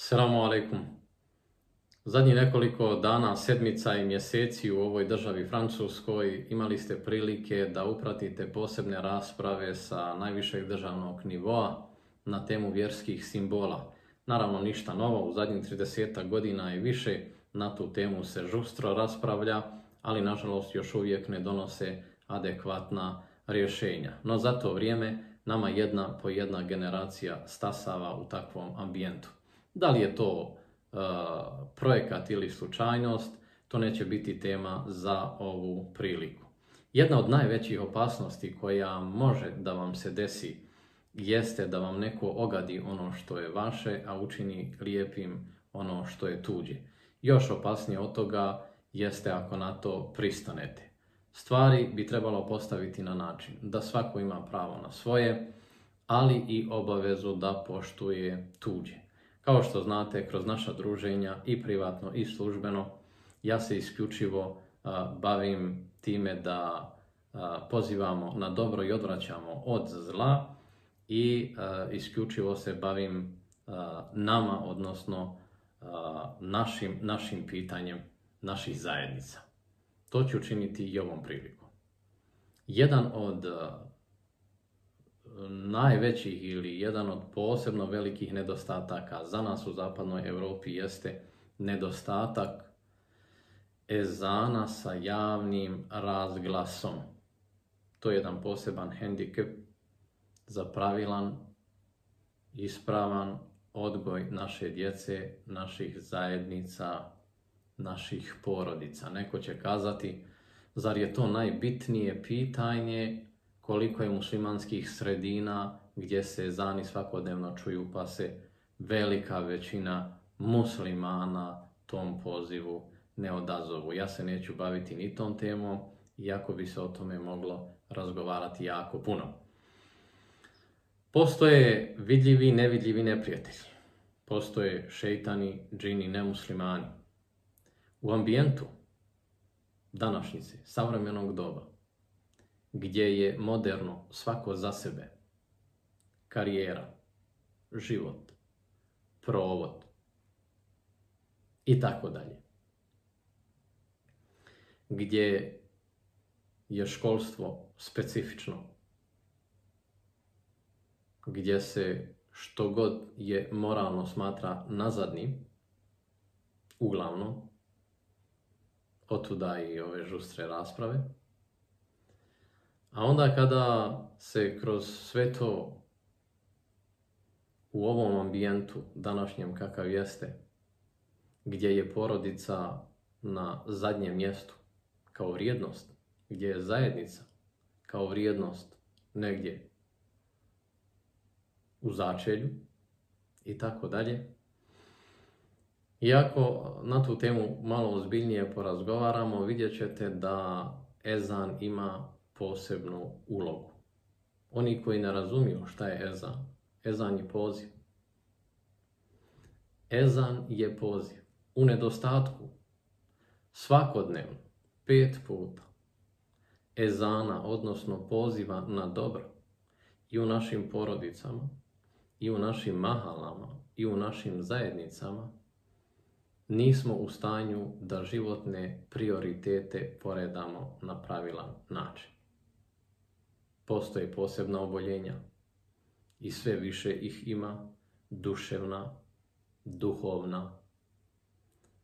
Selamu alaikum. Zadnjih nekoliko dana, sedmica i mjeseci u ovoj državi Francuskoj imali ste prilike da upratite posebne rasprave sa najvišeg državnog nivoa na temu vjerskih simbola. Naravno ništa novo, u zadnjih 30 godina i više na tu temu se žustro raspravlja, ali nažalost još uvijek ne donose adekvatna rješenja. No za to vrijeme nama jedna po jedna generacija stasava u takvom ambijentu. Da li je to projekat ili slučajnost, to neće biti tema za ovu priliku. Jedna od najvećih opasnosti koja može da vam se desi jeste da vam neko ogadi ono što je vaše, a učini lijepim ono što je tuđe. Još opasnije od toga jeste ako na to pristanete. Stvari bi trebalo postaviti na način da svako ima pravo na svoje, ali i obavezu da poštuje tuđe. Kao što znate, kroz naša druženja i privatno i službeno, ja se isključivo bavim time da pozivamo na dobro i odvraćamo od zla i isključivo se bavim nama, odnosno našim pitanjem naših zajednica. To ću učiniti i ovom prilikom. Jedan od najvećih ili jedan od posebno velikih nedostataka za nas u zapadnoj Europi jeste nedostatak ezana sa javnim razglasom. To je jedan poseban hendikep za pravilan, ispravan odgoj naše djece, naših zajednica, naših porodica. Neko će kazati, zar je to najbitnije pitanje koliko je muslimanskih sredina gdje se ezani svakodnevno čuju, pa se velika većina muslimana tom pozivu ne odazovu. Ja se neću baviti ni tom temom, iako bi se o tome moglo razgovarati jako puno. Postoje vidljivi i nevidljivi neprijatelji. Postoje šejtani, džini, nemuslimani. U ambijentu današnjice, savremenog doba, gdje je moderno svako za sebe, karijera, život, provod i tako dalje. Gdje je školstvo specifično, gdje se što god je moralno smatra nazadnim, uglavnom, otuda i ove žustre rasprave. A onda kada se kroz sve to u ovom ambijentu današnjem kakav jeste, gdje je porodica na zadnjem mjestu kao vrijednost, gdje je zajednica kao vrijednost negdje u začelju i tako dalje. Iako na tu temu malo ozbiljnije porazgovaramo, vidjet ćete da ezan ima posebnu ulogu. Oni koji ne razumiju šta je ezan, ezan je poziv. Ezan je poziv. U nedostatku svakodnevno 5 puta ezana, odnosno poziva na dobro, i u našim porodicama, i u našim mahalama, i u našim zajednicama, nismo u stanju da životne prioritete poredamo na pravilan način. Postoje posebna oboljenja i sve više ih ima, duševna, duhovna,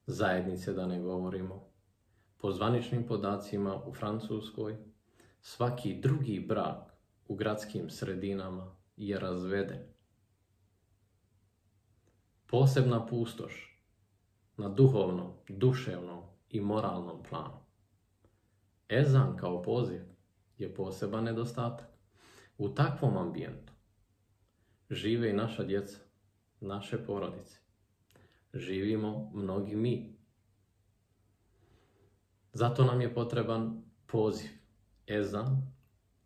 zajednice da ne govorimo. Po zvaničnim podacima u Francuskoj svaki drugi brak u gradskim sredinama je razveden. Posebna pustoš na duhovnom, duševnom i moralnom planu. Ezan kao poziv je poseban nedostatak. U takvom ambijentu žive i naša djeca, naše porodice. Živimo mnogi mi. Zato nam je potreban poziv, ezan,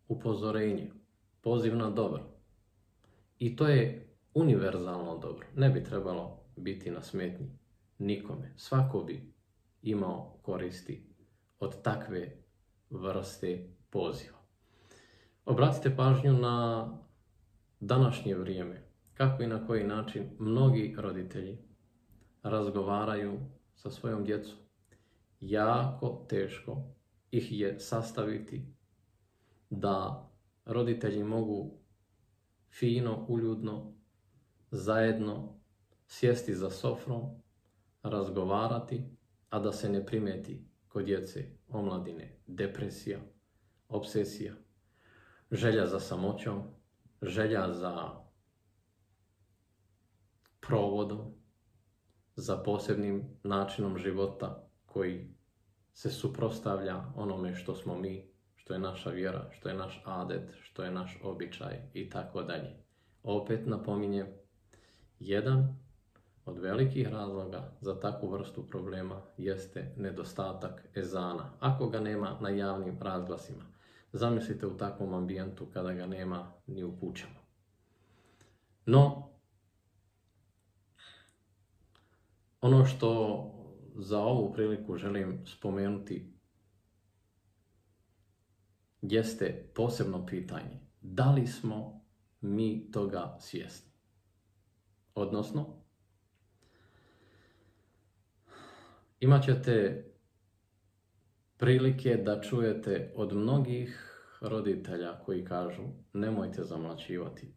upozorenje, poziv na dobro. I to je univerzalno dobro. Ne bi trebalo biti na smetnji nikome. Svako bi imao koristi od takve vrste poziva. Obratite pažnju na današnje vrijeme, kako i na koji način mnogi roditelji razgovaraju sa svojom djecom. Jako teško ih je sastaviti da roditelji mogu fino, uljudno, zajedno sjesti za sofrom, razgovarati, a da se ne primeti kod djece, omladine, depresija, obsesija, želja za samoćom, želja za provodom, za posebnim načinom života koji se suprotstavlja onome što smo mi, što je naša vjera, što je naš adet, što je naš običaj i tako dalje. Opet napominjem, jedan od velikih razloga za takvu vrstu problema jeste nedostatak ezana, ako ga nema na javnim razglasima. Zamislite u takvom ambijentu kada ga nema ni u kućama. No, ono što za ovu priliku želim spomenuti jeste posebno pitanje. Da li smo mi toga svjesni? Odnosno, imat ćete prilike da čujete od mnogih roditelja koji kažu nemojte zamlaćivati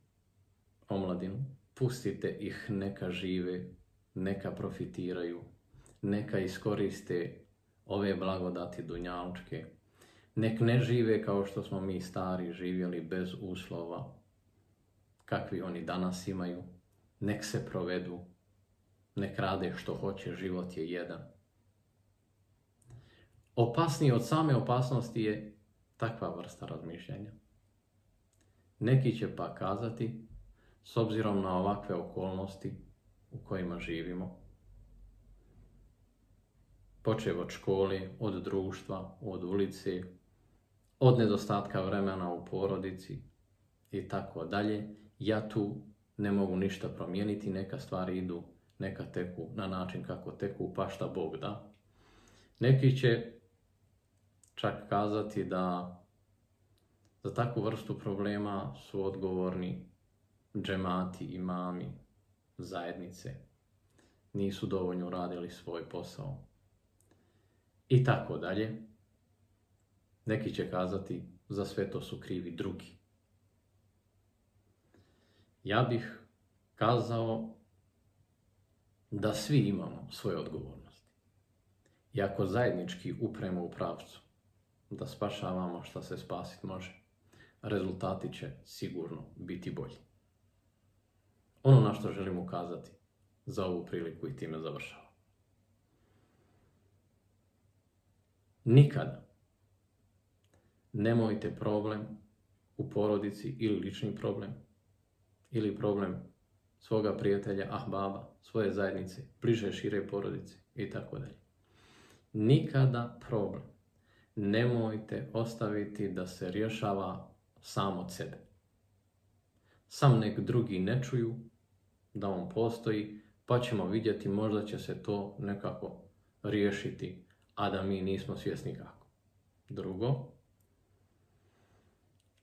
omladinu, pustite ih neka žive, neka profitiraju, neka iskoriste ove blagodati dunjalučke, nek ne žive kao što smo mi stari živjeli bez uslova kakvi oni danas imaju, nek se provedu, nek rade što hoće, život je jedan. Opasniji od same opasnosti je takva vrsta razmišljanja. Neki će pa kazati, s obzirom na ovakve okolnosti u kojima živimo, počev od škole, od društva, od ulice, od nedostatka vremena u porodici i tako dalje, ja tu ne mogu ništa promijeniti, neka stvari idu, neka teku na način kako teku, pa šta Bog da. Neki će čak kazati da za takvu vrstu problema su odgovorni džemati, imami, zajednice, nisu dovoljno radili svoj posao i tako dalje. Neki će kazati za sve to su krivi drugi. Ja bih kazao da svi imamo svoje odgovornosti. I ako zajednički upremo u pravcu da spašavamo što se spasiti može, rezultati će sigurno biti bolji. Ono na što želim ukazati za ovu priliku i time završavam. Nikada nemojte problem u porodici ili lični problem ili problem svoga prijatelja, ahbaba, svoje zajednice, bliže, šire porodice i tako dalje. Nikada problem nemojte ostaviti da se rješava sam od sebe. Sam nek drugi ne čuju da on postoji, pa ćemo vidjeti, možda će se to nekako riješiti, a da mi nismo svjesni kako. Drugo,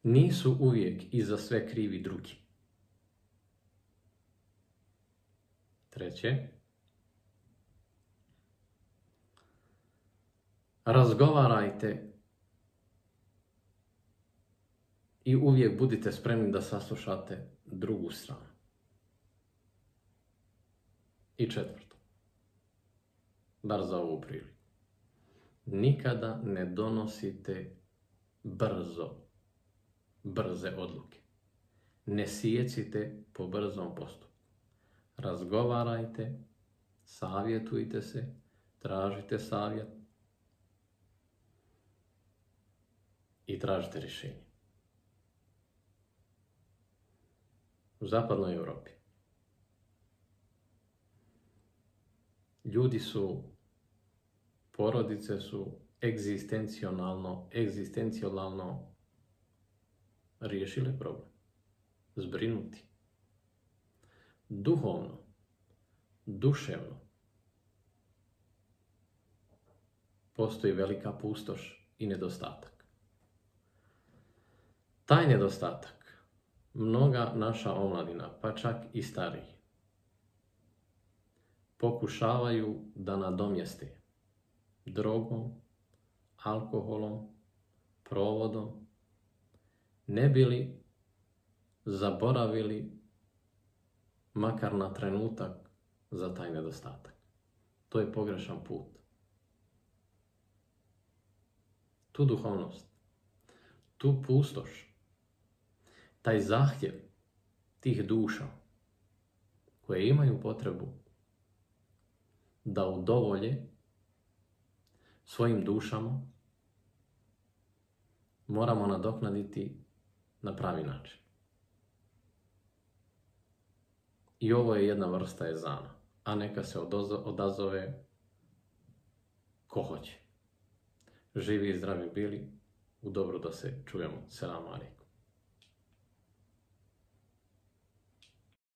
nisu uvijek i za sve krivi drugi. Treće, razgovarajte i uvijek budite spremni da saslušate drugu stranu. I četvrto, bar za ovu priliku, nikada ne donosite brze odluke. Ne sijecite po brzom postupku. Razgovarajte, savjetujte se, tražite savjet i tražite rješenje. U zapadnoj Europi ljudi su, porodice su egzistencionalno riješile problem. Zbrinuti. Duhovno, duševno postoji velika pustoš i nedostatak. Taj nedostatak mnoga naša omladina, pa čak i stariji, pokušavaju da nadomjeste drogom, alkoholom, provodom, ne bi li zaboravili makar na trenutak za taj nedostatak. To je pogrešan put. Tu duhovnost, tu pustoš, taj zahtjev tih duša koje imaju potrebu da udovolje svojim dušama, moramo nadoknaditi na pravi način. I ovo je jedna vrsta ezana, a neka se odazove ko hoće. Živi i zdravi bili, u dobro da se čujemo. Selam alejkum.